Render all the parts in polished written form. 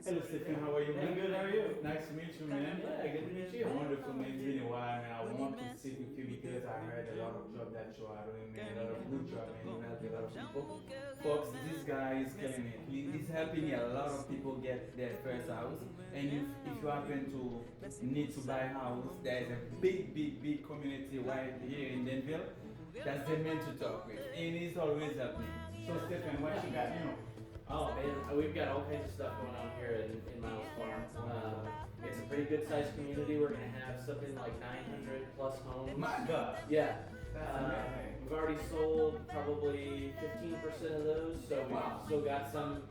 Hello Stefan, how are you, Hey, man? good, how are you? Nice to meet you, man. Yeah, good to meet you. Wonderful, man. It's been a while, man. I want to sit with you because I heard a lot of job that you are doing, man. A lot of good job, man. You help a lot of people. Folks, this guy is killing it. He's helping a lot of people get their first house. And if you happen to need to buy a house, there is a big community right here in Denville. That's the man to talk with. And he's always helping. So, Stefan, what you got? Oh man, we've got all kinds of stuff going on here in Miles Farm. It's a pretty good sized community. We're gonna have something like 900 plus homes. My God. Yeah. That's amazing. We've already sold probably 15% of those, so we've still got some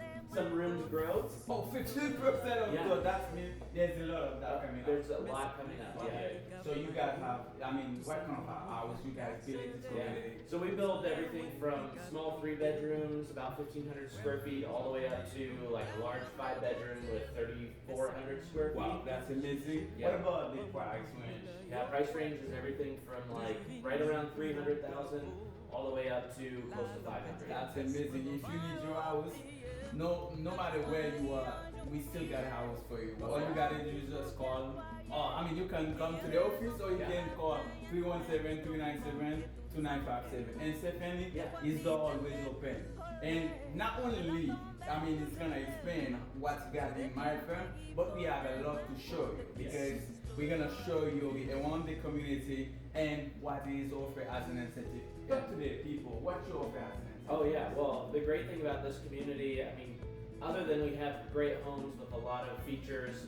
room to grow. Oh, 15% of Yeah. good. That's mean there's a lot of that coming up. There's a lot coming up. Okay. Yeah. So you guys have, I mean, what kind of house you guys build in this Yeah. community? So we build everything from small 3 bedrooms, about 1,500 square feet, all the way up to like a large 5 bedroom with 3,400 square feet. Wow, that's amazing. Yeah. What about the price range? Yeah, price range is everything from like right around 300,000 all the way up to close to 500. That's amazing. If you need your house, no matter where you are, we still got a house for you. All you gotta do is just call. You can come to the office or you can call 317-397-2957. And Stephanie, his door always open. And not only, it's gonna expand what you got in my firm, but we have a lot to show you because we're gonna show you around the community and what is offered as an incentive. Talk to the people, what you offer as an incentive. Oh yeah, well the great thing about this community, other than we have great homes with a lot of features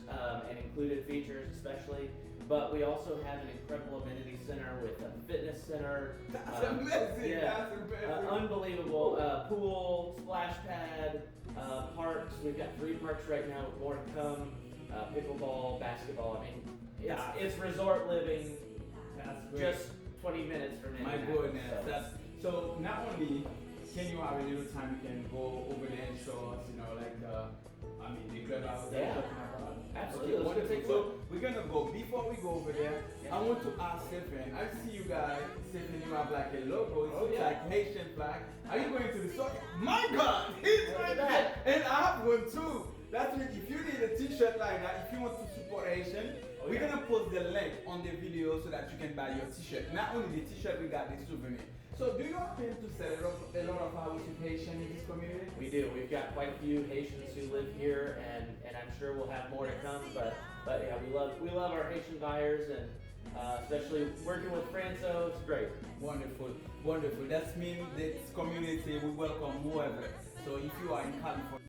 and included features especially, but we also have an incredible amenity center with a fitness center. That's amazing. Yeah, That's amazing. Unbelievable. Pool, splash pad, parks. We've got 3 parks right now with more to come. Pickleball, basketball. It's resort living. That's great. Just 20 minutes from My Indianapolis. goodness. So not only can you have a little time, you can go over there and show us, the clubhouse that you're talking about. Absolutely. Okay, Let's go take a so look. we're gonna go. Before we go over there, I want to ask Stephen. I see you guys, Stephen, you have like a logo. It looks like Haitian flag. Are you going to the store? My God, he's right there. And I have one too. That's mean if you need a t-shirt like that, if you want to support Haitian, we're gonna post the link on the video so that you can buy your t-shirt. Not only the t-shirt, we got the souvenir. So do you happen to sell a lot of houses with Haitian in this community? We do. We've got quite a few Haitians who live here, and I'm sure we'll have more to come. But yeah, we love our Haitian buyers, and especially working with Franco, it's great. Wonderful. That means this community we welcome whoever. So if you are in California.